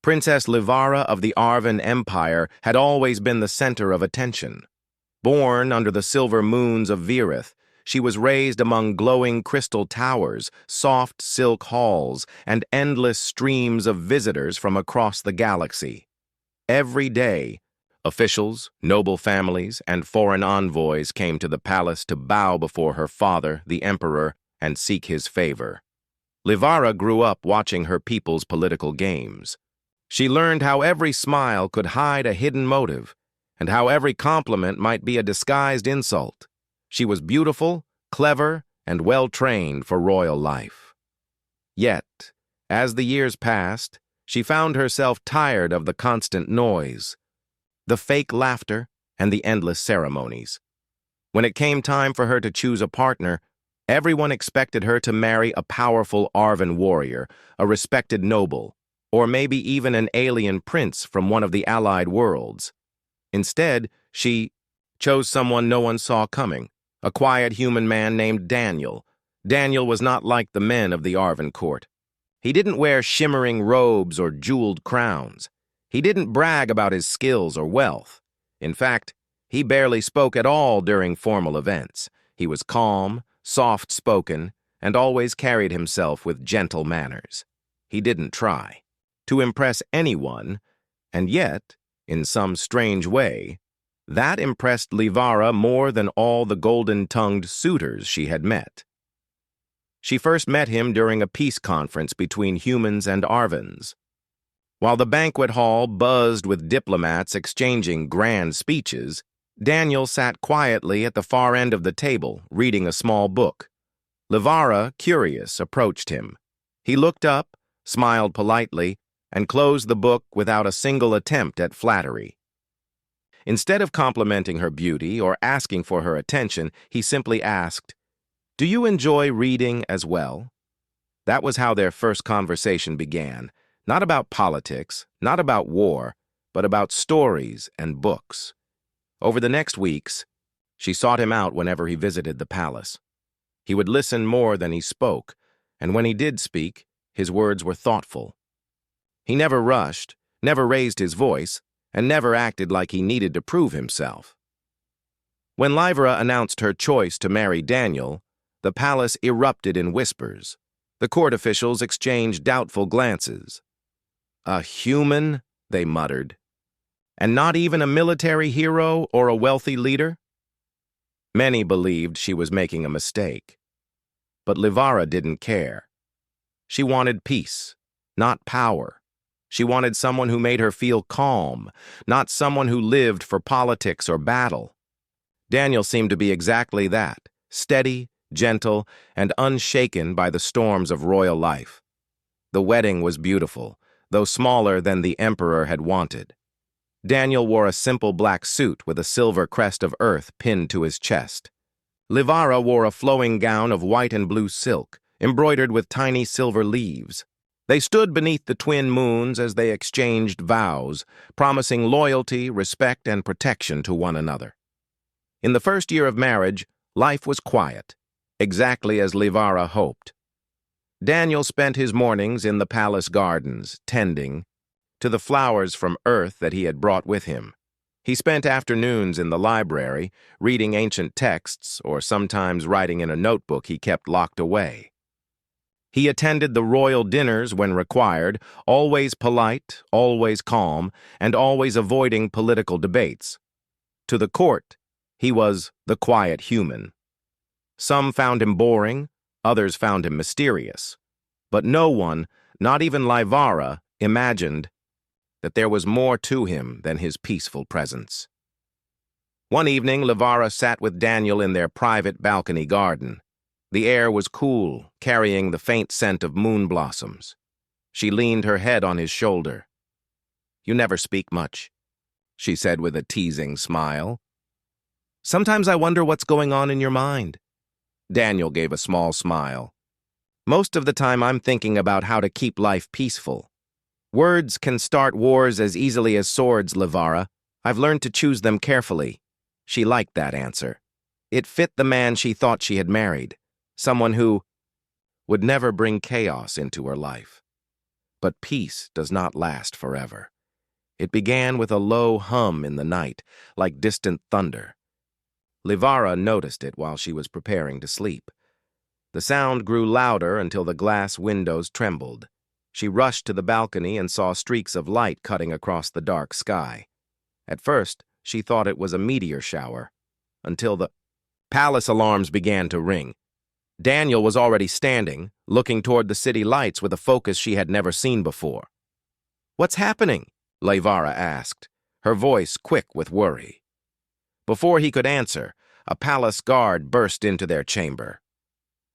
Princess Livara of the Arvan Empire had always been the center of attention. Born under the silver moons of Virith, she was raised among glowing crystal towers, soft silk halls, and endless streams of visitors from across the galaxy. Every day, officials, noble families, and foreign envoys came to the palace to bow before her father, the emperor, and seek his favor. Livara grew up watching her people's political games. She learned how every smile could hide a hidden motive, and how every compliment might be a disguised insult. She was beautiful, clever, and well-trained for royal life. Yet, as the years passed, she found herself tired of the constant noise, the fake laughter, and the endless ceremonies. When it came time for her to choose a partner, everyone expected her to marry a powerful Arvan warrior, a respected noble, or maybe even an alien prince from one of the allied worlds. Instead, she chose someone no one saw coming, a quiet human man named Daniel. Daniel was not like the men of the Arvan court. He didn't wear shimmering robes or jeweled crowns. He didn't brag about his skills or wealth. In fact, he barely spoke at all during formal events. He was calm, soft-spoken, and always carried himself with gentle manners. He didn't try to impress anyone, and yet, in some strange way, that impressed Livara more than all the golden-tongued suitors she had met. She first met him during a peace conference between humans and Arvans. While the banquet hall buzzed with diplomats exchanging grand speeches, Daniel sat quietly at the far end of the table, reading a small book. Livara, curious, approached him. He looked up, smiled politely, and closed the book without a single attempt at flattery. Instead of complimenting her beauty or asking for her attention, he simply asked, "Do you enjoy reading as well?" That was how their first conversation began, not about politics, not about war, but about stories and books. Over the next weeks, she sought him out whenever he visited the palace. He would listen more than he spoke, and when he did speak, his words were thoughtful. He never rushed, never raised his voice, and never acted like he needed to prove himself. When Livara announced her choice to marry Daniel, the palace erupted in whispers. The court officials exchanged doubtful glances. "A human?" they muttered. "And not even a military hero or a wealthy leader?" Many believed she was making a mistake. But Livara didn't care. She wanted peace, not power. She wanted someone who made her feel calm, not someone who lived for politics or battle. Daniel seemed to be exactly that, steady, gentle, and unshaken by the storms of royal life. The wedding was beautiful, though smaller than the emperor had wanted. Daniel wore a simple black suit with a silver crest of earth pinned to his chest. Livara wore a flowing gown of white and blue silk, embroidered with tiny silver leaves. They stood beneath the twin moons as they exchanged vows, promising loyalty, respect, and protection to one another. In the first year of marriage, life was quiet, exactly as Livara hoped. Daniel spent his mornings in the palace gardens, tending to the flowers from Earth that he had brought with him. He spent afternoons in the library, reading ancient texts, or sometimes writing in a notebook he kept locked away. He attended the royal dinners when required, always polite, always calm, and always avoiding political debates. To the court, he was the quiet human. Some found him boring, others found him mysterious. But no one, not even Livara, imagined that there was more to him than his peaceful presence. One evening, Livara sat with Daniel in their private balcony garden. The air was cool, carrying the faint scent of moon blossoms. She leaned her head on his shoulder. "You never speak much," she said with a teasing smile. "Sometimes I wonder what's going on in your mind." Daniel gave a small smile. "Most of the time I'm thinking about how to keep life peaceful. Words can start wars as easily as swords, Livara. I've learned to choose them carefully." She liked that answer. It fit the man she thought she had married, someone who would never bring chaos into her life. But peace does not last forever. It began with a low hum in the night, like distant thunder. Livara noticed it while she was preparing to sleep. The sound grew louder until the glass windows trembled. She rushed to the balcony and saw streaks of light cutting across the dark sky. At first, she thought it was a meteor shower, until the palace alarms began to ring. Daniel was already standing, looking toward the city lights with a focus she had never seen before. "What's happening?" Livara asked, her voice quick with worry. Before he could answer, a palace guard burst into their chamber.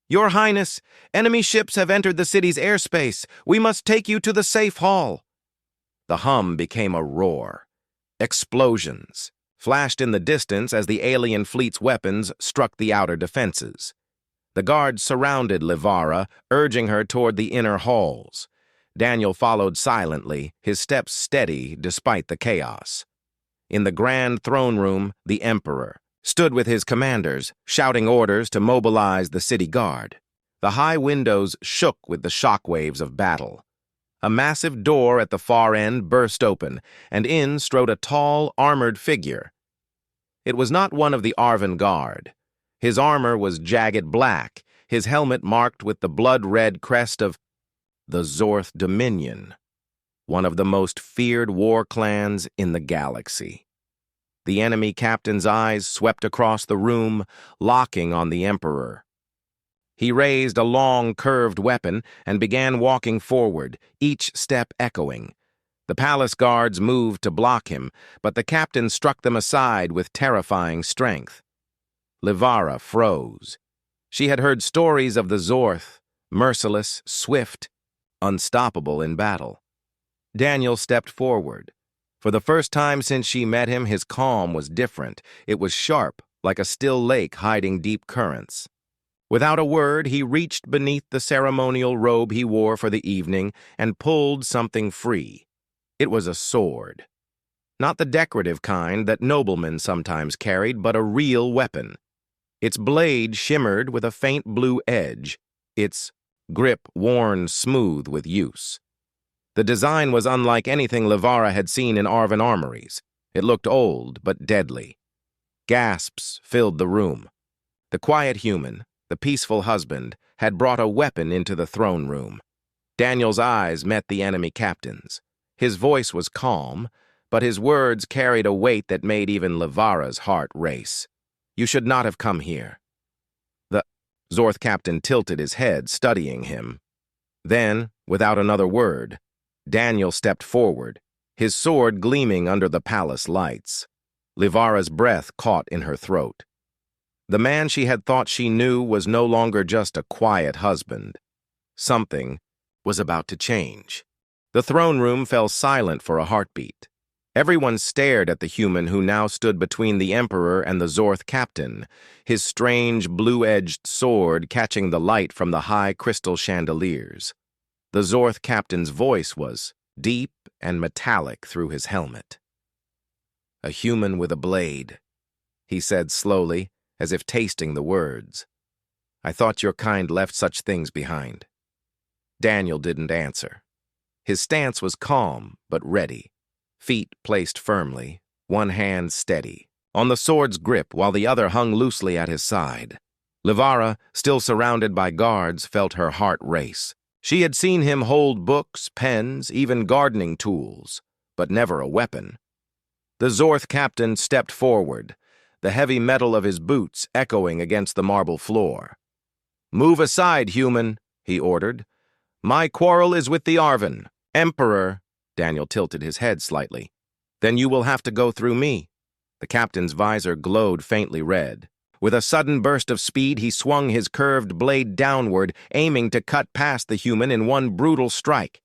"Your Highness, enemy ships have entered the city's airspace. We must take you to the safe hall." The hum became a roar. Explosions flashed in the distance as the alien fleet's weapons struck the outer defenses. The guards surrounded Livara, urging her toward the inner halls. Daniel followed silently, his steps steady despite the chaos. In the grand throne room, the Emperor stood with his commanders, shouting orders to mobilize the city guard. The high windows shook with the shockwaves of battle. A massive door at the far end burst open, and in strode a tall, armored figure. It was not one of the Arvan Guard. His armor was jagged black, his helmet marked with the blood-red crest of the Zorth Dominion, one of the most feared war clans in the galaxy. The enemy captain's eyes swept across the room, locking on the Emperor. He raised a long, curved weapon and began walking forward, each step echoing. The palace guards moved to block him, but the captain struck them aside with terrifying strength. Livara froze. She had heard stories of the Zorth, merciless, swift, unstoppable in battle. Daniel stepped forward. For the first time since she met him, his calm was different. It was sharp, like a still lake hiding deep currents. Without a word, he reached beneath the ceremonial robe he wore for the evening and pulled something free. It was a sword. Not the decorative kind that noblemen sometimes carried, but a real weapon. Its blade shimmered with a faint blue edge, its grip worn smooth with use. The design was unlike anything Livara had seen in Arvan armories. It looked old, but deadly. Gasps filled the room. The quiet human, the peaceful husband, had brought a weapon into the throne room. Daniel's eyes met the enemy captain's. His voice was calm, but his words carried a weight that made even Livara's heart race. "You should not have come here." The Zorth captain tilted his head, studying him. Then, without another word, Daniel stepped forward, his sword gleaming under the palace lights. Livara's breath caught in her throat. The man she had thought she knew was no longer just a quiet husband. Something was about to change. The throne room fell silent for a heartbeat. Everyone stared at the human who now stood between the Emperor and the Zorth captain, his strange blue-edged sword catching the light from the high crystal chandeliers. The Zorth captain's voice was deep and metallic through his helmet. "A human with a blade," he said slowly, as if tasting the words. "I thought your kind left such things behind." Daniel didn't answer. His stance was calm but ready, feet placed firmly, one hand steady, on the sword's grip while the other hung loosely at his side. Livara, still surrounded by guards, felt her heart race. She had seen him hold books, pens, even gardening tools, but never a weapon. The Zorth captain stepped forward, the heavy metal of his boots echoing against the marble floor. "Move aside, human," he ordered. "My quarrel is with the Arvan. Emperor," Daniel tilted his head slightly. "Then you will have to go through me." The captain's visor glowed faintly red. With a sudden burst of speed, he swung his curved blade downward, aiming to cut past the human in one brutal strike.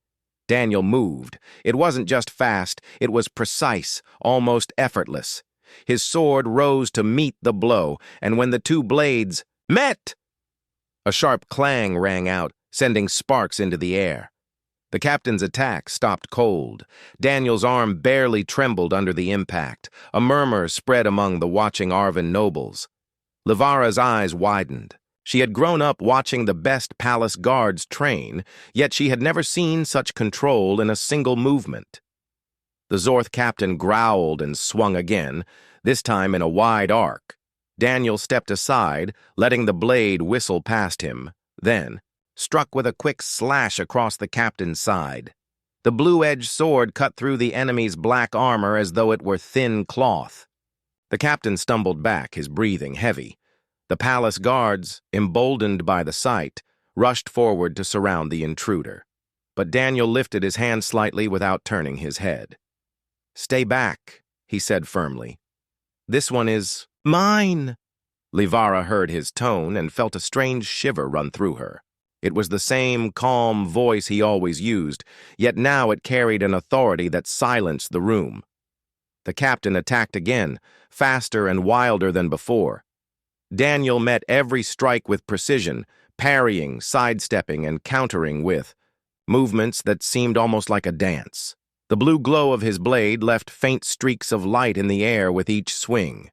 Daniel moved. It wasn't just fast, it was precise, almost effortless. His sword rose to meet the blow, and when the two blades met, a sharp clang rang out, sending sparks into the air. The captain's attack stopped cold. Daniel's arm barely trembled under the impact. A murmur spread among the watching Arvan nobles. Livara's eyes widened. She had grown up watching the best palace guards train, yet she had never seen such control in a single movement. The Zorth captain growled and swung again, this time in a wide arc. Daniel stepped aside, letting the blade whistle past him, then struck with a quick slash across the captain's side. The blue-edged sword cut through the enemy's black armor as though it were thin cloth. The captain stumbled back, his breathing heavy. The palace guards, emboldened by the sight, rushed forward to surround the intruder. But Daniel lifted his hand slightly without turning his head. "Stay back," he said firmly. "This one is mine." Livara heard his tone and felt a strange shiver run through her. It was the same calm voice he always used, yet now it carried an authority that silenced the room. The captain attacked again, faster and wilder than before. Daniel met every strike with precision, parrying, sidestepping, and countering with movements that seemed almost like a dance. The blue glow of his blade left faint streaks of light in the air with each swing.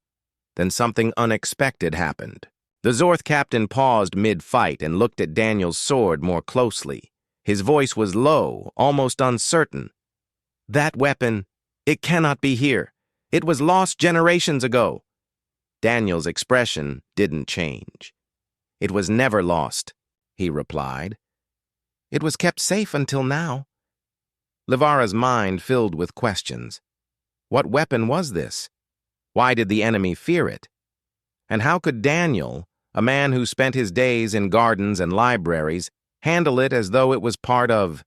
Then something unexpected happened. The Zorth captain paused mid-fight and looked at Daniel's sword more closely. His voice was low, almost uncertain. "That weapon, it cannot be here. It was lost generations ago." Daniel's expression didn't change. "It was never lost," he replied. "It was kept safe until now." Livara's mind filled with questions. What weapon was this? Why did the enemy fear it? And how could Daniel, a man who spent his days in gardens and libraries, handle it as though it was part of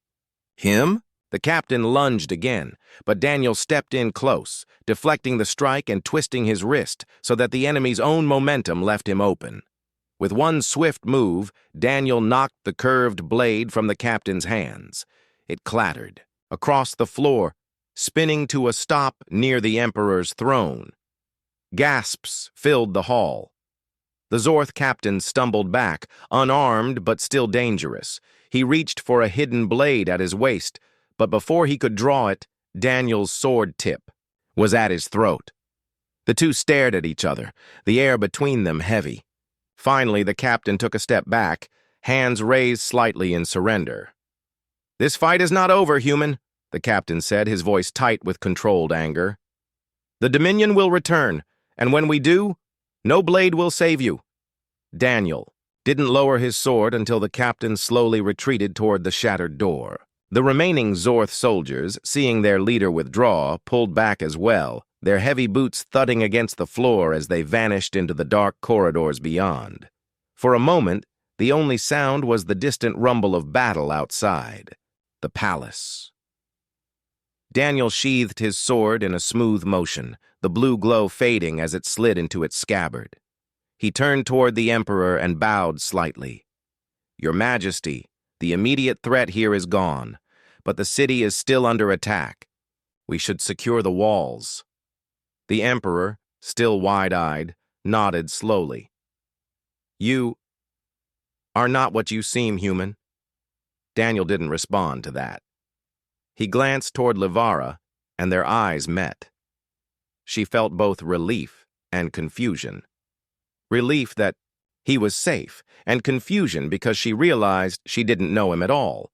him? The captain lunged again, but Daniel stepped in close, deflecting the strike and twisting his wrist so that the enemy's own momentum left him open. With one swift move, Daniel knocked the curved blade from the captain's hands. It clattered across the floor, spinning to a stop near the Emperor's throne. Gasps filled the hall. The Zorth captain stumbled back, unarmed but still dangerous. He reached for a hidden blade at his waist, but before he could draw it, Daniel's sword tip was at his throat. The two stared at each other, the air between them heavy. Finally, the captain took a step back, hands raised slightly in surrender. "This fight is not over, human," the captain said, his voice tight with controlled anger. "The Dominion will return, and when we do, no blade will save you." Daniel didn't lower his sword until the captain slowly retreated toward the shattered door. The remaining Zorth soldiers, seeing their leader withdraw, pulled back as well, their heavy boots thudding against the floor as they vanished into the dark corridors beyond. For a moment, the only sound was the distant rumble of battle outside the palace. Daniel sheathed his sword in a smooth motion, the blue glow fading as it slid into its scabbard. He turned toward the Emperor and bowed slightly. "Your Majesty, the immediate threat here is gone, but the city is still under attack. We should secure the walls." The Emperor, still wide-eyed, nodded slowly. "You are not what you seem, human." Daniel didn't respond to that. He glanced toward Livara, and their eyes met. She felt both relief and confusion. Relief that he was safe, and confusion because she realized she didn't know him at all.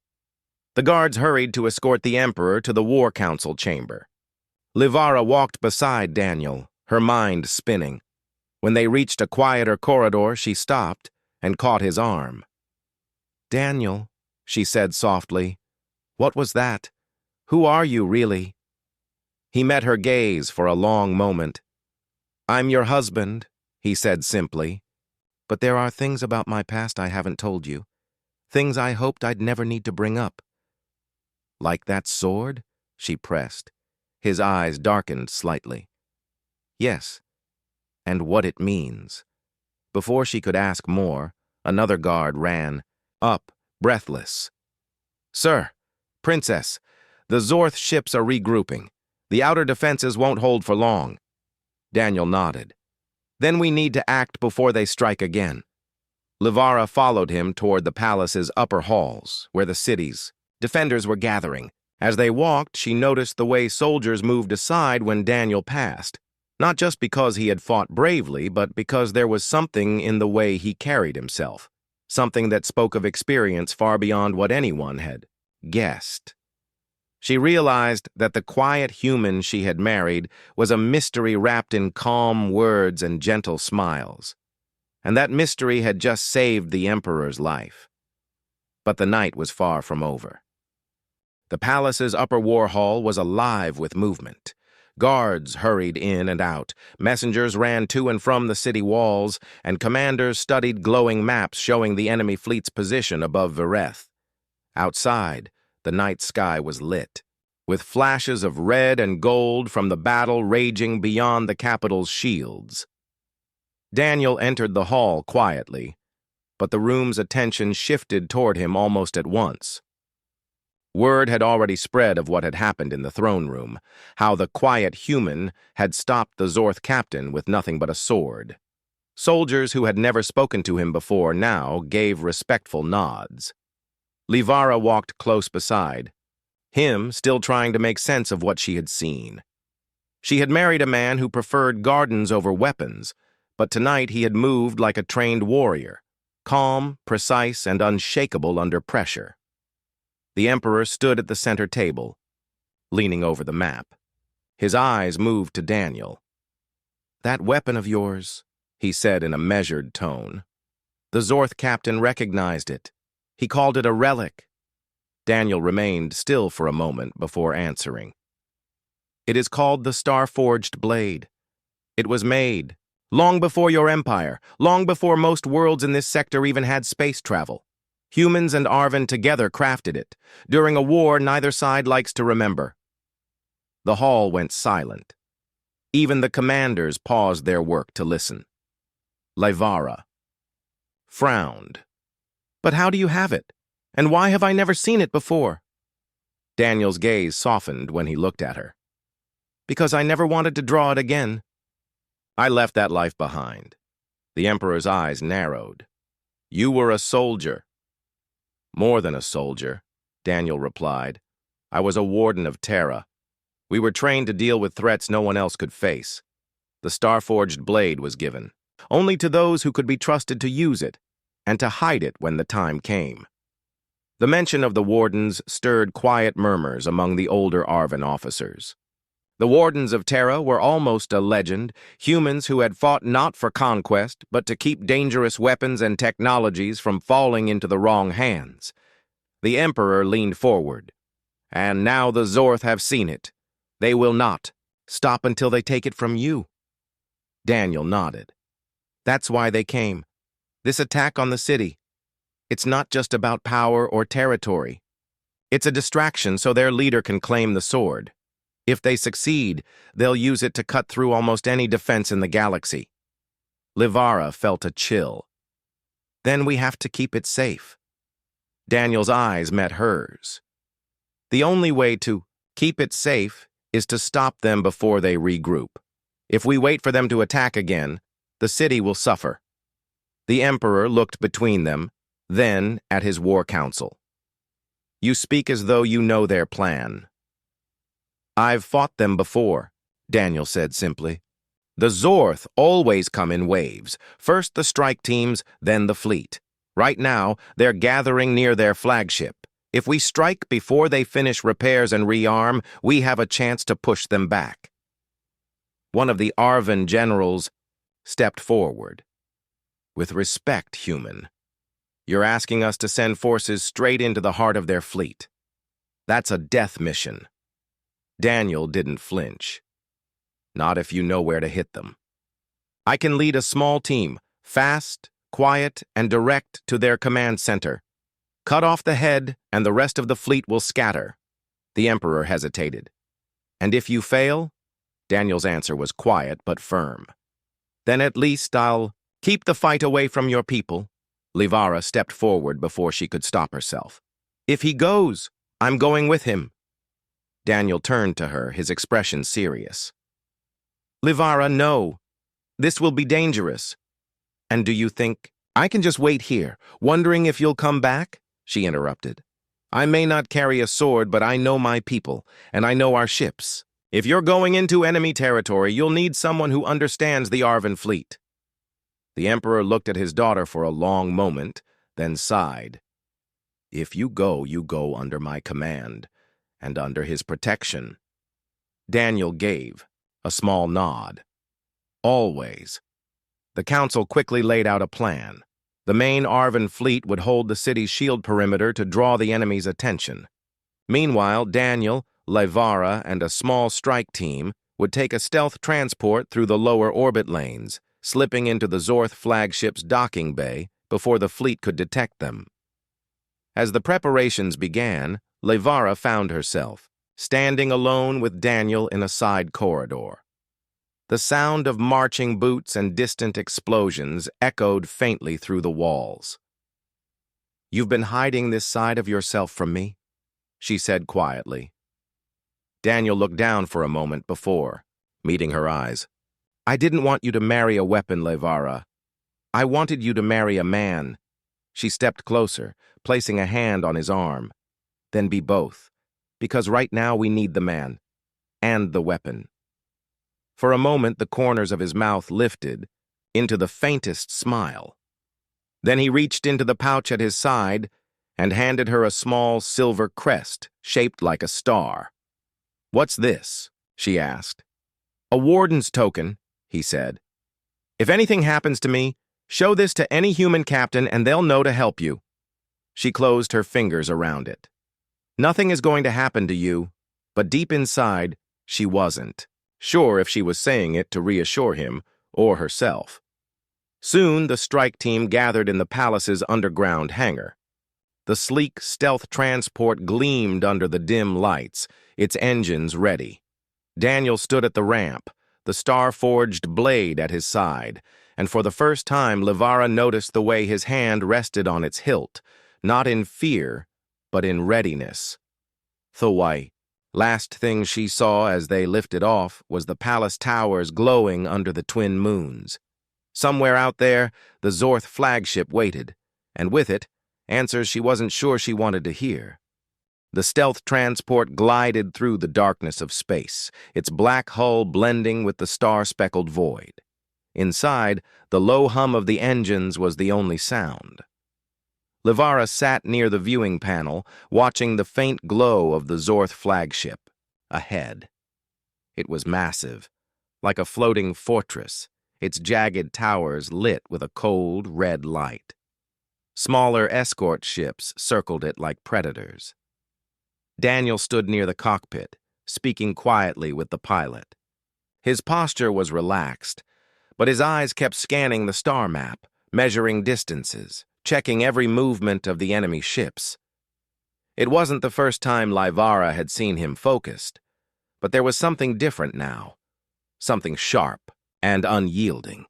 The guards hurried to escort the Emperor to the War Council chamber. Livara walked beside Daniel, her mind spinning. When they reached a quieter corridor, she stopped and caught his arm. "Daniel," she said softly, "what was that? Who are you, really?" He met her gaze for a long moment. "I'm your husband," he said simply. "But there are things about my past I haven't told you. Things I hoped I'd never need to bring up." "Like that sword?" she pressed. His eyes darkened slightly. "Yes, and what it means." Before she could ask more, another guard ran up, breathless. "Sir, Princess, the Zorth ships are regrouping. The outer defenses won't hold for long." Daniel nodded. "Then we need to act before they strike again." Livara followed him toward the palace's upper halls, where the city's defenders were gathering. As they walked, she noticed the way soldiers moved aside when Daniel passed. Not just because he had fought bravely, but because there was something in the way he carried himself, something that spoke of experience far beyond what anyone had guessed. She realized that the quiet human she had married was a mystery wrapped in calm words and gentle smiles, and that mystery had just saved the Emperor's life. But the night was far from over. The palace's upper war hall was alive with movement. Guards hurried in and out, messengers ran to and from the city walls, and commanders studied glowing maps showing the enemy fleet's position above Vireth. Outside, the night sky was lit, with flashes of red and gold from the battle raging beyond the capital's shields. Daniel entered the hall quietly, but the room's attention shifted toward him almost at once. Word had already spread of what had happened in the throne room, how the quiet human had stopped the Zorth captain with nothing but a sword. Soldiers who had never spoken to him before now gave respectful nods. Livara walked close beside, him still trying to make sense of what she had seen. She had married a man who preferred gardens over weapons, but tonight he had moved like a trained warrior, calm, precise, and unshakable under pressure. The Emperor stood at the center table, leaning over the map. His eyes moved to Daniel. "That weapon of yours," he said in a measured tone. The Zorth captain recognized it. He called it a relic. Daniel remained still for a moment before answering. "It is called the Star-Forged Blade. It was made long before your empire, long before most worlds in this sector even had space travel. Humans and Arven together crafted it, during a war neither side likes to remember." The hall went silent. Even the commanders paused their work to listen. Livara frowned. "But how do you have it? And why have I never seen it before?" Daniel's gaze softened when he looked at her. "Because I never wanted to draw it again. I left that life behind." The Emperor's eyes narrowed. "You were a soldier." "More than a soldier," Daniel replied. "I was a warden of Terra. We were trained to deal with threats no one else could face. The Star-Forged Blade was given, only to those who could be trusted to use it, and to hide it when the time came." The mention of the wardens stirred quiet murmurs among the older Arven officers. The wardens of Terra were almost a legend, humans who had fought not for conquest, but to keep dangerous weapons and technologies from falling into the wrong hands. The Emperor leaned forward. "And now the Zorth have seen it. They will not stop until they take it from you." Daniel nodded. "That's why they came. This attack on the city. It's not just about power or territory. It's a distraction so their leader can claim the sword. If they succeed, they'll use it to cut through almost any defense in the galaxy." Livara felt a chill. "Then we have to keep it safe." Daniel's eyes met hers. "The only way to keep it safe is to stop them before they regroup. If we wait for them to attack again, the city will suffer." The Emperor looked between them, then at his war council. "You speak as though you know their plan." "I've fought them before," Daniel said simply. "The Zorth always come in waves, first the strike teams, then the fleet. Right now, they're gathering near their flagship. If we strike before they finish repairs and rearm, we have a chance to push them back." One of the Arven generals stepped forward. "With respect, human, you're asking us to send forces straight into the heart of their fleet. That's a death mission." Daniel didn't flinch. "Not if you know where to hit them. I can lead a small team, fast, quiet, and direct to their command center. Cut off the head, and the rest of the fleet will scatter." The Emperor hesitated. "And if you fail?" Daniel's answer was quiet but firm. "Then at least I'll keep the fight away from your people." Livara stepped forward before she could stop herself. "If he goes, I'm going with him." Daniel turned to her, his expression serious. "Livara, no. This will be dangerous." "And do you think I can just wait here, wondering if you'll come back?" she interrupted. "I may not carry a sword, but I know my people, and I know our ships. If you're going into enemy territory, you'll need someone who understands the Arvan fleet." The Emperor looked at his daughter for a long moment, then sighed. "If you go under my command, and under his protection." Daniel gave a small nod. "Always." The council quickly laid out a plan. The main Arvan fleet would hold the city's shield perimeter to draw the enemy's attention. Meanwhile, Daniel, Levara, and a small strike team would take a stealth transport through the lower orbit lanes, slipping into the Zorth flagship's docking bay before the fleet could detect them. As the preparations began, Levara found herself standing alone with Daniel in a side corridor. The sound of marching boots and distant explosions echoed faintly through the walls. "You've been hiding this side of yourself from me," she said quietly. Daniel looked down for a moment before meeting her eyes. "I didn't want you to marry a weapon, Levara. I wanted you to marry a man." She stepped closer, placing a hand on his arm. "Then be both, because right now we need the man and the weapon." For a moment, the corners of his mouth lifted into the faintest smile. Then he reached into the pouch at his side and handed her a small silver crest shaped like a star. "What's this?" she asked. "A warden's token," he said. "If anything happens to me, show this to any human captain and they'll know to help you." She closed her fingers around it. Nothing is going to happen to you, but deep inside, she wasn't sure if she was saying it to reassure him or herself. Soon, the strike team gathered in the palace's underground hangar. The sleek stealth transport gleamed under the dim lights, its engines ready. Daniel stood at the ramp, the star-forged blade at his side, and for the first time, Levara noticed the way his hand rested on its hilt, not in fear, but in readiness. "Thowai." Last thing she saw as they lifted off was the palace towers glowing under the twin moons. Somewhere out there, the Zorth flagship waited, and with it, answers she wasn't sure she wanted to hear. The stealth transport glided through the darkness of space, its black hull blending with the star-speckled void. Inside, the low hum of the engines was the only sound. Levara sat near the viewing panel, watching the faint glow of the Zorth flagship. Ahead. It was massive, like a floating fortress, its jagged towers lit with a cold, red light. Smaller escort ships circled it like predators. Daniel stood near the cockpit, speaking quietly with the pilot. His posture was relaxed, but his eyes kept scanning the star map, measuring distances, checking every movement of the enemy ships. It wasn't the first time Levara had seen him focused, but there was something different now, something sharp and unyielding.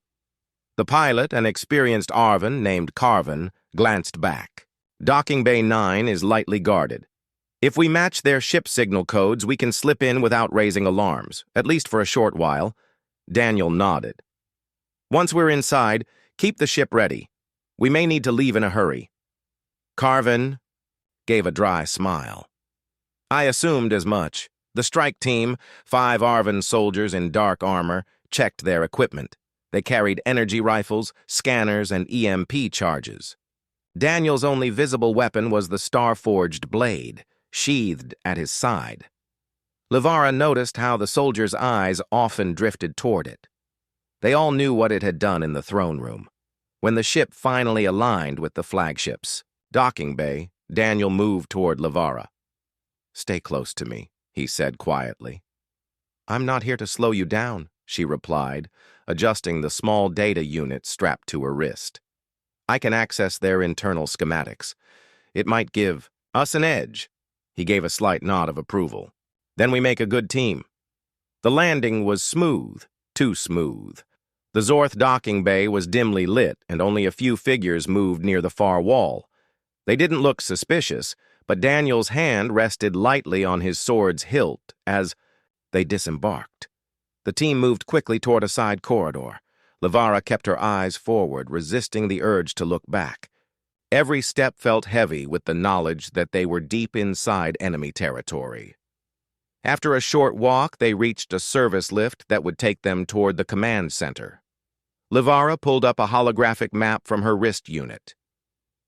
The pilot, an experienced Arvan named Carvan, glanced back. "Docking Bay 9 is lightly guarded. If we match their ship signal codes, we can slip in without raising alarms, at least for a short while." Daniel nodded. "Once we're inside, keep the ship ready. We may need to leave in a hurry." Carvan gave a dry smile. "I assumed as much." The strike team, 5 Arvan soldiers in dark armor, checked their equipment. They carried energy rifles, scanners, and EMP charges. Daniel's only visible weapon was the star-forged blade, sheathed at his side. Levara noticed how the soldiers' eyes often drifted toward it. They all knew what it had done in the throne room. When the ship finally aligned with the flagship's docking bay, Daniel moved toward Levara. "Stay close to me," he said quietly. "I'm not here to slow you down," she replied, adjusting the small data unit strapped to her wrist. "I can access their internal schematics. It might give us an edge." He gave a slight nod of approval. "Then we make a good team." The landing was smooth, too smooth. The Zorth docking bay was dimly lit, and only a few figures moved near the far wall. They didn't look suspicious, but Daniel's hand rested lightly on his sword's hilt as they disembarked. The team moved quickly toward a side corridor. Levara kept her eyes forward, resisting the urge to look back. Every step felt heavy with the knowledge that they were deep inside enemy territory. After a short walk, they reached a service lift that would take them toward the command center. Livara pulled up a holographic map from her wrist unit.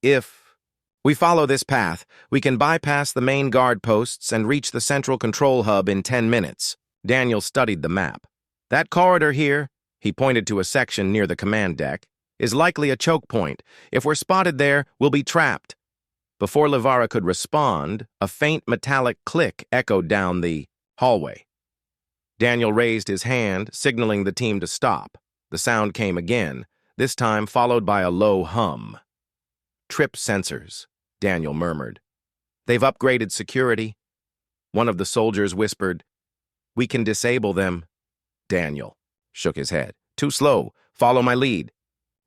If we follow this path, we can bypass the main guard posts and reach the central control hub in 10 minutes. Daniel studied the map. That corridor here, he pointed to a section near the command deck, is likely a choke point. If we're spotted there, we'll be trapped. Before Livara could respond, a faint metallic click echoed down the hallway. Daniel raised his hand, signaling the team to stop. The sound came again, this time followed by a low hum. "Trip sensors," Daniel murmured. "They've upgraded security." One of the soldiers whispered, "We can disable them." Daniel shook his head. "Too slow. Follow my lead."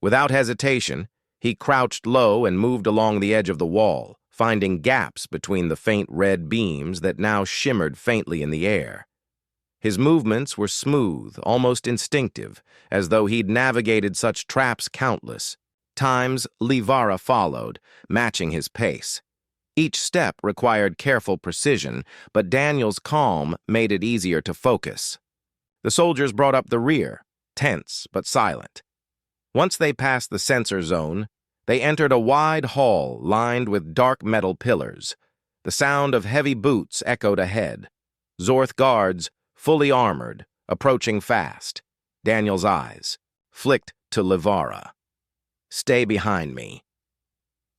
Without hesitation, he crouched low and moved along the edge of the wall, finding gaps between the faint red beams that now shimmered faintly in the air. His movements were smooth, almost instinctive, as though he'd navigated such traps countless. Times, Livara followed, matching his pace. Each step required careful precision, but Daniel's calm made it easier to focus. The soldiers brought up the rear, tense but silent. Once they passed the sensor zone, they entered a wide hall lined with dark metal pillars. The sound of heavy boots echoed ahead. Zorth guards, fully armored, approaching fast. Daniel's eyes flicked to Livara. "Stay behind me."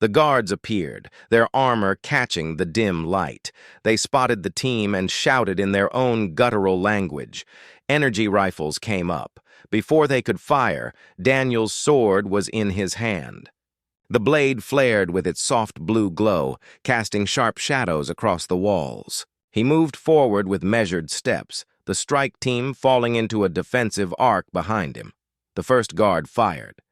The guards appeared, their armor catching the dim light. They spotted the team and shouted in their own guttural language. Energy rifles came up. Before they could fire, Daniel's sword was in his hand. The blade flared with its soft blue glow, casting sharp shadows across the walls. He moved forward with measured steps, the strike team falling into a defensive arc behind him. The first guard fired.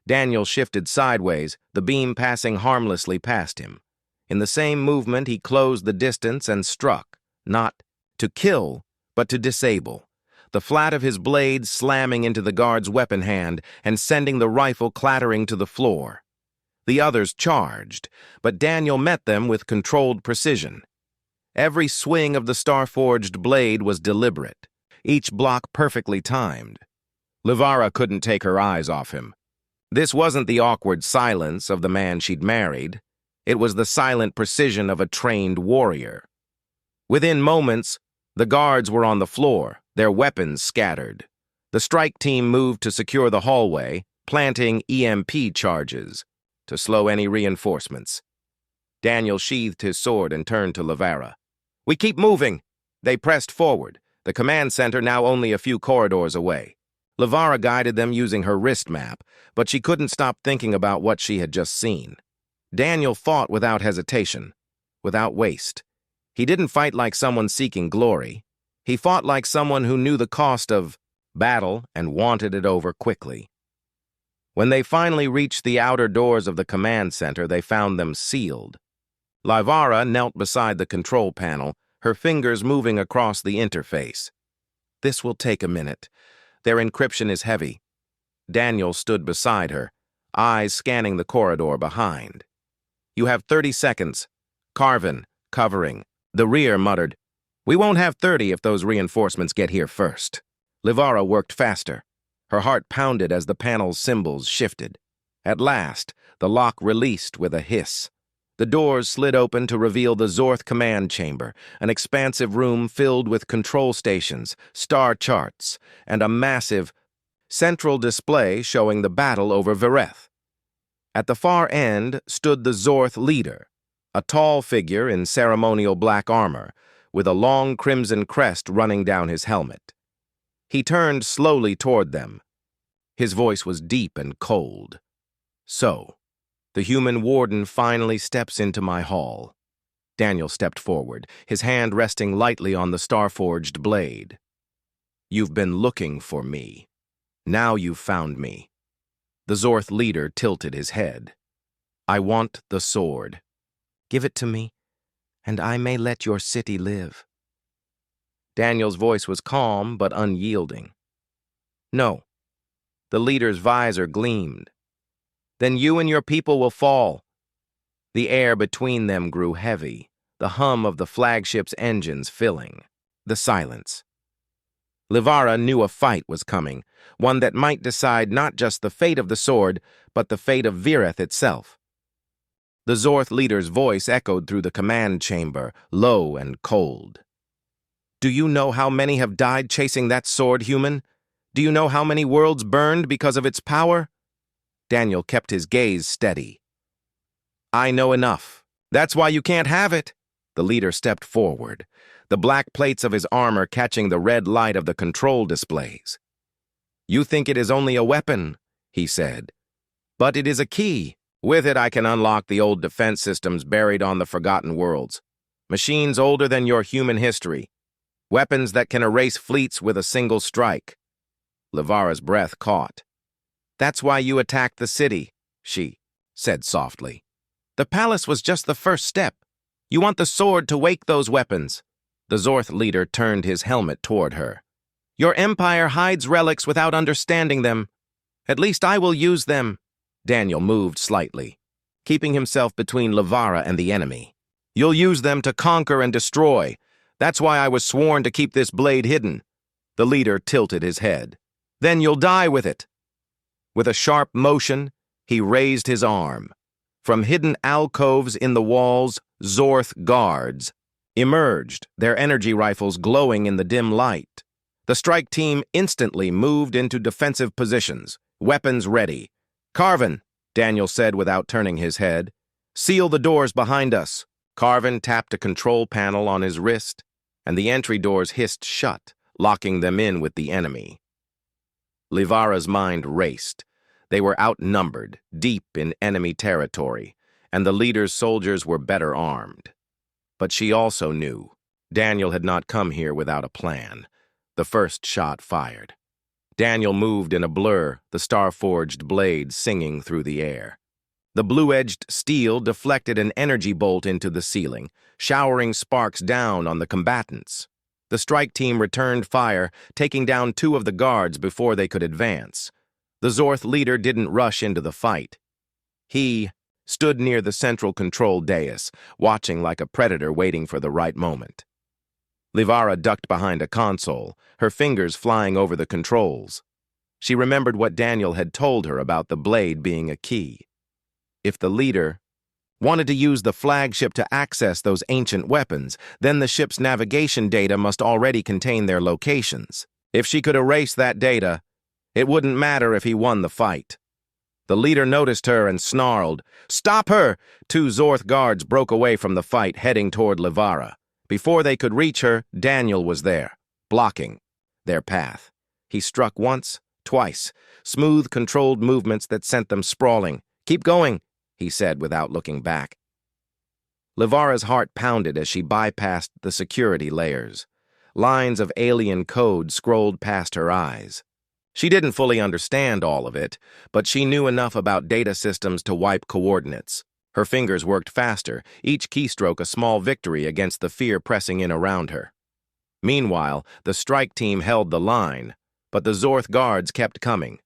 Daniel shifted sideways, the beam passing harmlessly past him. In the same movement, he closed the distance and struck, not to kill, but to disable. The flat of his blade slamming into the guard's weapon hand and sending the rifle clattering to the floor. The others charged, but Daniel met them with controlled precision. Every swing of the star-forged blade was deliberate, each block perfectly timed. Livara couldn't take her eyes off him. This wasn't the awkward silence of the man she'd married. It was the silent precision of a trained warrior. Within moments, the guards were on the floor, their weapons scattered. The strike team moved to secure the hallway, planting EMP charges to slow any reinforcements. Daniel sheathed his sword and turned to Livara. "We keep moving." They pressed forward, the command center now only a few corridors away. Livara guided them using her wrist map, but she couldn't stop thinking about what she had just seen. Daniel fought without hesitation, without waste. He didn't fight like someone seeking glory. He fought like someone who knew the cost of battle and wanted it over quickly. When they finally reached the outer doors of the command center, they found them sealed. Livara knelt beside the control panel, her fingers moving across the interface. "This will take a minute. Their encryption is heavy." Daniel stood beside her, eyes scanning the corridor behind. "You have 30 seconds. Carvin, covering." The rear muttered, "We won't have 30 if those reinforcements get here first." Livara worked faster. Her heart pounded as the panel's symbols shifted. At last, the lock released with a hiss. The doors slid open to reveal the Zorth command chamber, an expansive room filled with control stations, star charts, and a massive central display showing the battle over Vireth. At the far end stood the Zorth leader, a tall figure in ceremonial black armor, with a long crimson crest running down his helmet. He turned slowly toward them. His voice was deep and cold. "So, the human warden finally steps into my hall." Daniel stepped forward, his hand resting lightly on the star-forged blade. "You've been looking for me. Now you've found me." The Zorth leader tilted his head. "I want the sword. Give it to me, and I may let your city live." Daniel's voice was calm but unyielding. "No." The leader's visor gleamed. "Then you and your people will fall." The air between them grew heavy, the hum of the flagship's engines filling. The silence. Livara knew a fight was coming, one that might decide not just the fate of the sword, but the fate of Virith itself. The Zorth leader's voice echoed through the command chamber, low and cold. "Do you know how many have died chasing that sword, human? Do you know how many worlds burned because of its power?" Daniel kept his gaze steady. "I know enough. That's why you can't have it." The leader stepped forward, the black plates of his armor catching the red light of the control displays. "You think it is only a weapon," he said. "But it is a key. With it, I can unlock the old defense systems buried on the Forgotten Worlds. Machines older than your human history. Weapons that can erase fleets with a single strike." Livara's breath caught. "That's why you attacked the city," she said softly. "The palace was just the first step. You want the sword to wake those weapons." The Zorth leader turned his helmet toward her. "Your empire hides relics without understanding them. At least I will use them." Daniel moved slightly, keeping himself between Livara and the enemy. "You'll use them to conquer and destroy. That's why I was sworn to keep this blade hidden." The leader tilted his head. "Then you'll die with it." With a sharp motion, he raised his arm. From hidden alcoves in the walls, Zorth guards emerged, their energy rifles glowing in the dim light. The strike team instantly moved into defensive positions, weapons ready. "Carvin," Daniel said without turning his head, "seal the doors behind us." Carvin tapped a control panel on his wrist, and the entry doors hissed shut, locking them in with the enemy. Livara's mind raced. They were outnumbered, deep in enemy territory, and the leader's soldiers were better armed. But she also knew Daniel had not come here without a plan. The first shot fired. Daniel moved in a blur, the star-forged blade singing through the air. The blue-edged steel deflected an energy bolt into the ceiling, showering sparks down on the combatants. The strike team returned fire, taking down 2 of the guards before they could advance. The Zorth leader didn't rush into the fight. He stood near the central control dais, watching like a predator waiting for the right moment. Livara ducked behind a console, her fingers flying over the controls. She remembered what Daniel had told her about the blade being a key. If the leader wanted to use the flagship to access those ancient weapons, then the ship's navigation data must already contain their locations. If she could erase that data, it wouldn't matter if he won the fight. The leader noticed her and snarled, "Stop her!" 2 Zorth guards broke away from the fight, heading toward Livara. Before they could reach her, Daniel was there, blocking their path. He struck once, twice, smooth, controlled movements that sent them sprawling. "Keep going," he said without looking back. Livara's heart pounded as she bypassed the security layers. Lines of alien code scrolled past her eyes. She didn't fully understand all of it, but she knew enough about data systems to wipe coordinates. Her fingers worked faster, each keystroke a small victory against the fear pressing in around her. Meanwhile, the strike team held the line, but the Zorth guards kept coming.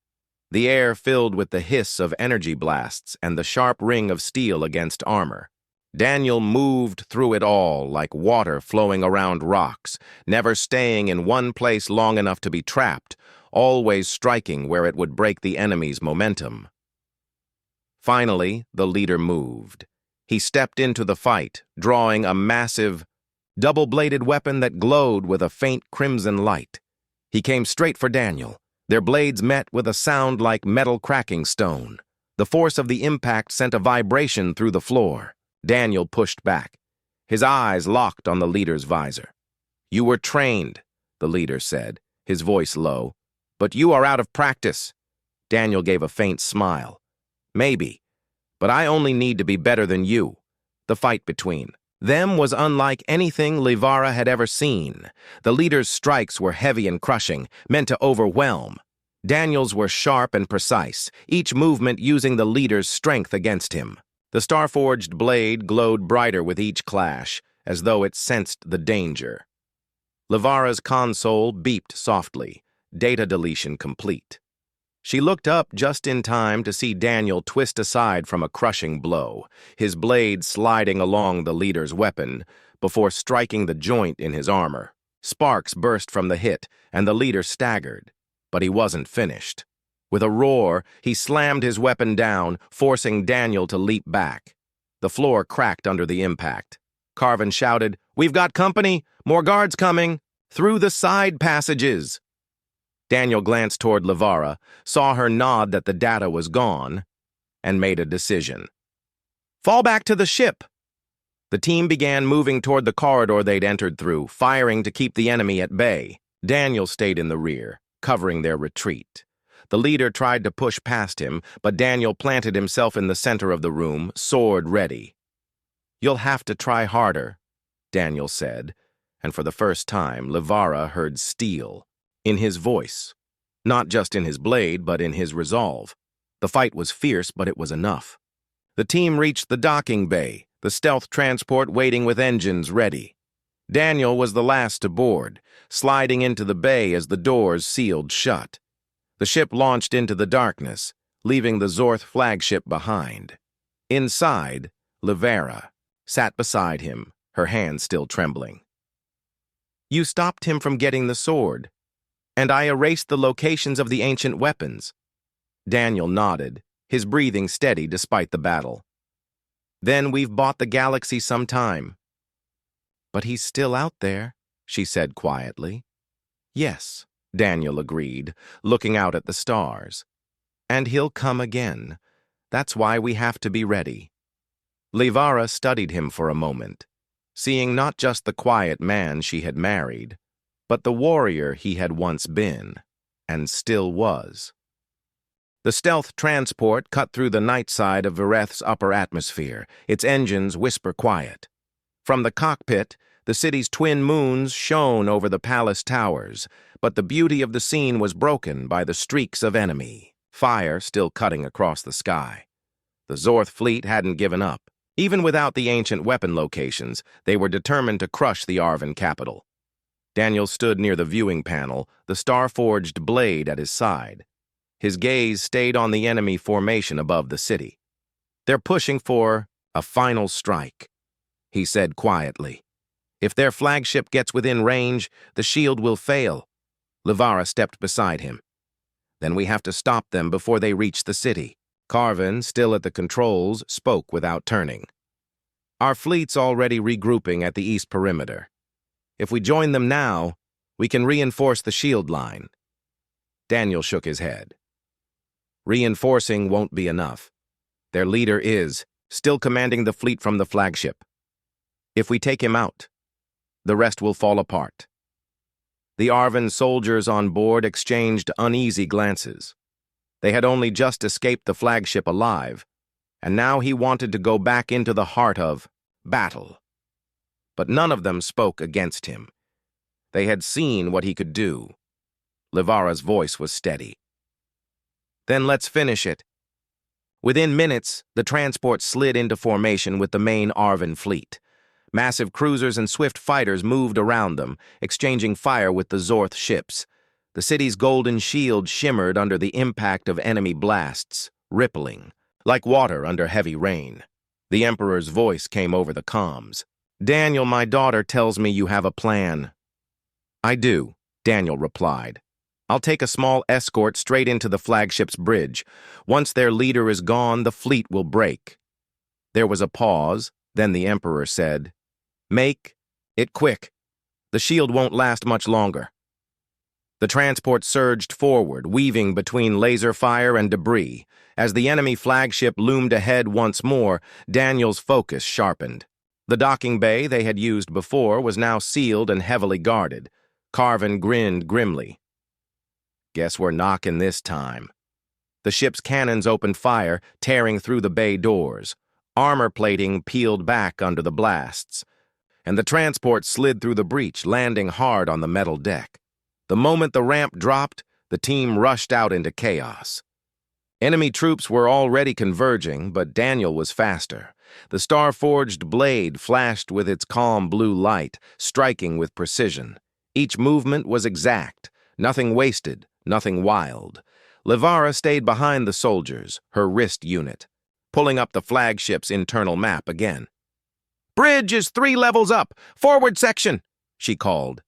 The air filled with the hiss of energy blasts and the sharp ring of steel against armor. Daniel moved through it all like water flowing around rocks, never staying in one place long enough to be trapped, always striking where it would break the enemy's momentum. Finally, the leader moved. He stepped into the fight, drawing a massive, double-bladed weapon that glowed with a faint crimson light. He came straight for Daniel. Their blades met with a sound like metal cracking stone. The force of the impact sent a vibration through the floor. Daniel pushed back, his eyes locked on the leader's visor. "You were trained," the leader said, his voice low, "but you are out of practice." Daniel gave a faint smile. "Maybe, but I only need to be better than you." The fight between them was unlike anything Livara had ever seen. The leader's strikes were heavy and crushing, meant to overwhelm. Daniel's were sharp and precise, each movement using the leader's strength against him. The star-forged blade glowed brighter with each clash, as though it sensed the danger. Livara's console beeped softly, data deletion complete. She looked up just in time to see Daniel twist aside from a crushing blow, his blade sliding along the leader's weapon before striking the joint in his armor. Sparks burst from the hit, and the leader staggered. But he wasn't finished. With a roar, he slammed his weapon down, forcing Daniel to leap back. The floor cracked under the impact. Carvin shouted, "We've got company! More guards coming! Through the side passages!" Daniel glanced toward Livara, saw her nod that the data was gone, and made a decision. "Fall back to the ship!" The team began moving toward the corridor they'd entered through, firing to keep the enemy at bay. Daniel stayed in the rear, covering their retreat. The leader tried to push past him, but Daniel planted himself in the center of the room, sword ready. "You'll have to try harder," Daniel said, and for the first time, Livara heard steel in his voice. Not just in his blade, but in his resolve. The fight was fierce, but it was enough. The team reached the docking bay, the stealth transport waiting with engines ready. Daniel was the last to board, sliding into the bay as the doors sealed shut. The ship launched into the darkness, leaving the Zorth flagship behind. Inside, Livara sat beside him, her hands still trembling. "You stopped him from getting the sword, and I erased the locations of the ancient weapons." Daniel nodded, his breathing steady despite the battle. "Then we've bought the galaxy some time." "But he's still out there," she said quietly. "Yes," Daniel agreed, looking out at the stars. "And he'll come again. That's why we have to be ready." Livara studied him for a moment, seeing not just the quiet man she had married, but the warrior he had once been, and still was. The stealth transport cut through the night side of Vireth's upper atmosphere, its engines whisper quiet. From the cockpit, the city's twin moons shone over the palace towers, but the beauty of the scene was broken by the streaks of enemy, fire still cutting across the sky. The Zorth fleet hadn't given up. Even without the ancient weapon locations, they were determined to crush the Arvan capital. Daniel stood near the viewing panel, the star-forged blade at his side. His gaze stayed on the enemy formation above the city. "They're pushing for a final strike," he said quietly. "If their flagship gets within range, the shield will fail." Livara stepped beside him. "Then we have to stop them before they reach the city." Carvin, still at the controls, spoke without turning. "Our fleet's already regrouping at the east perimeter. If we join them now, we can reinforce the shield line." Daniel shook his head. "Reinforcing won't be enough. Their leader is still commanding the fleet from the flagship. If we take him out, the rest will fall apart." The Arvan soldiers on board exchanged uneasy glances. They had only just escaped the flagship alive, and now he wanted to go back into the heart of battle. But none of them spoke against him. They had seen what he could do. Livara's voice was steady. "Then let's finish it." Within minutes, the transport slid into formation with the main Arvan fleet. Massive cruisers and swift fighters moved around them, exchanging fire with the Zorth ships. The city's golden shield shimmered under the impact of enemy blasts, rippling, like water under heavy rain. The Emperor's voice came over the comms. "Daniel, my daughter tells me you have a plan." "I do," Daniel replied. "I'll take a small escort straight into the flagship's bridge. Once their leader is gone, the fleet will break." There was a pause, then the Emperor said, "Make it quick. The shield won't last much longer." The transport surged forward, weaving between laser fire and debris. As the enemy flagship loomed ahead once more, Daniel's focus sharpened. The docking bay they had used before was now sealed and heavily guarded. Carvin grinned grimly. "Guess we're knocking this time." The ship's cannons opened fire, tearing through the bay doors. Armor plating peeled back under the blasts, and the transport slid through the breach, landing hard on the metal deck. The moment the ramp dropped, the team rushed out into chaos. Enemy troops were already converging, but Daniel was faster. The star-forged blade flashed with its calm blue light, striking with precision. Each movement was exact, nothing wasted, nothing wild. Livara stayed behind the soldiers, her wrist unit, pulling up the flagship's internal map again. "Bridge is 3 levels up! Forward section!" she called.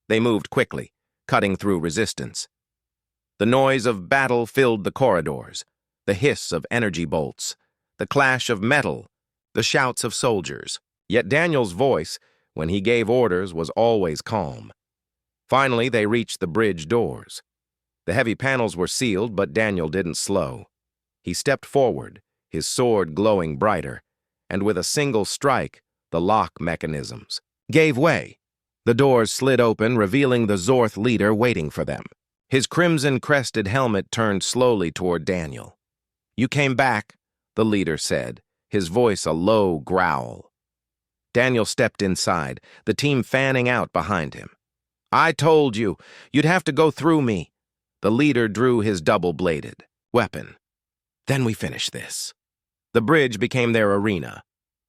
They moved quickly, cutting through resistance. The noise of battle filled the corridors, the hiss of energy bolts, the clash of metal, the shouts of soldiers. Yet Daniel's voice, when he gave orders, was always calm. Finally, they reached the bridge doors. The heavy panels were sealed, but Daniel didn't slow. He stepped forward, his sword glowing brighter, and with a single strike, the lock mechanisms gave way. The doors slid open, revealing the Zorth leader waiting for them. His crimson-crested helmet turned slowly toward Daniel. "You came back," the leader said, his voice a low growl. Daniel stepped inside, the team fanning out behind him. "I told you, you'd have to go through me." The leader drew his double-bladed weapon. "Then we finish this." The bridge became their arena.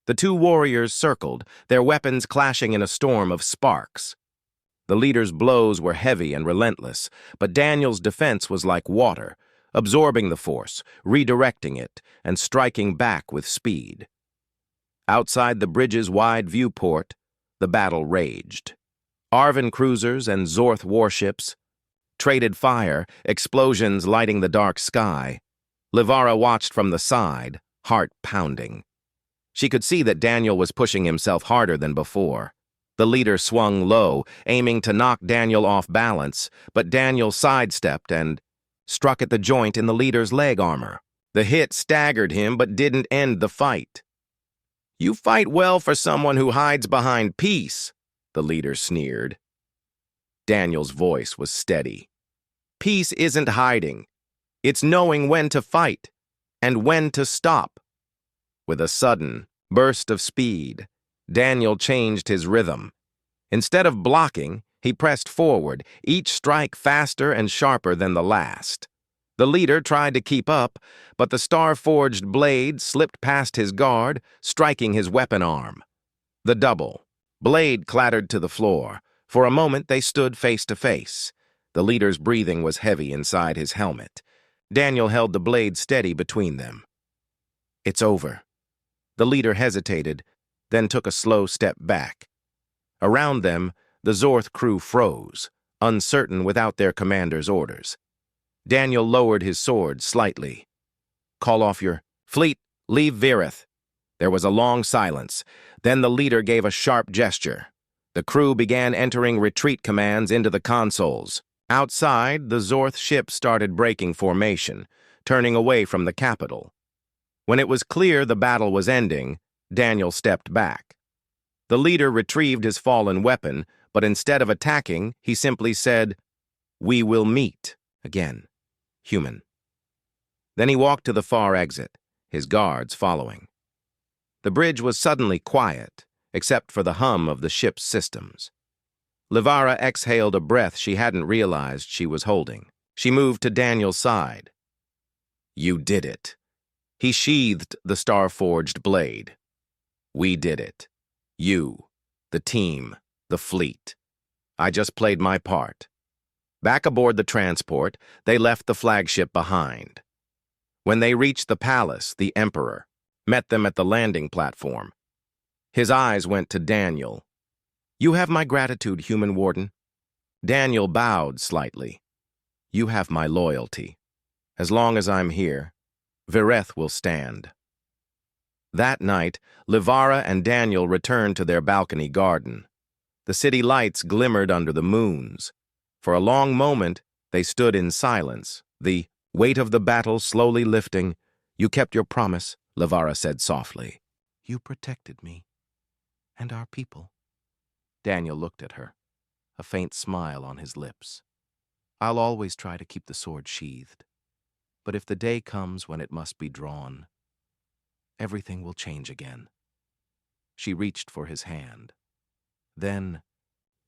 The two warriors circled, their weapons clashing in a storm of sparks. The leader's blows were heavy and relentless, but Daniel's defense was like water, absorbing the force, redirecting it, and striking back with speed. Outside the bridge's wide viewport, the battle raged. Arvan cruisers and Zorth warships traded fire, explosions lighting the dark sky. Livara watched from the side, heart pounding. She could see that Daniel was pushing himself harder than before. The leader swung low, aiming to knock Daniel off balance, but Daniel sidestepped and struck at the joint in the leader's leg armor. The hit staggered him but didn't end the fight. "You fight well for someone who hides behind peace," the leader sneered. Daniel's voice was steady. "Peace isn't hiding. It's knowing when to fight and when to stop." With a sudden burst of speed, Daniel changed his rhythm. Instead of blocking, he pressed forward, each strike faster and sharper than the last. The leader tried to keep up, but the star-forged blade slipped past his guard, striking his weapon arm. The double blade clattered to the floor. For a moment, they stood face to face. The leader's breathing was heavy inside his helmet. Daniel held the blade steady between them. "It's over." The leader hesitated, then took a slow step back. Around them, the Zorth crew froze, uncertain without their commander's orders. Daniel lowered his sword slightly. "Call off your fleet, leave Virith." There was a long silence. Then the leader gave a sharp gesture. The crew began entering retreat commands into the consoles. Outside, the Zorth ship started breaking formation, turning away from the capital. When it was clear the battle was ending, Daniel stepped back. The leader retrieved his fallen weapon, but instead of attacking, he simply said, "We will meet again, human." Then he walked to the far exit, his guards following. The bridge was suddenly quiet, except for the hum of the ship's systems. Livara exhaled a breath she hadn't realized she was holding. She moved to Daniel's side. "You did it." He sheathed the star-forged blade. "We did it. You, the team, the fleet. I just played my part." Back aboard the transport, they left the flagship behind. When they reached the palace, the Emperor met them at the landing platform. His eyes went to Daniel. "You have my gratitude, human warden." Daniel bowed slightly. "You have my loyalty. As long as I'm here, Virith will stand." That night, Livara and Daniel returned to their balcony garden. The city lights glimmered under the moons. For a long moment, they stood in silence, the weight of the battle slowly lifting. "You kept your promise," Livara said softly. "You protected me and our people." Daniel looked at her, a faint smile on his lips. "I'll always try to keep the sword sheathed. But if the day comes when it must be drawn, everything will change again." She reached for his hand. Then,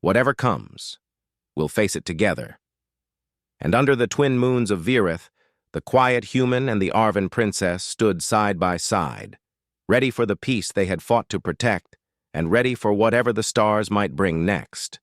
"Whatever comes, we'll face it together." And under the twin moons of Virith, the quiet human and the Arvan princess stood side by side, ready for the peace they had fought to protect, and ready for whatever the stars might bring next.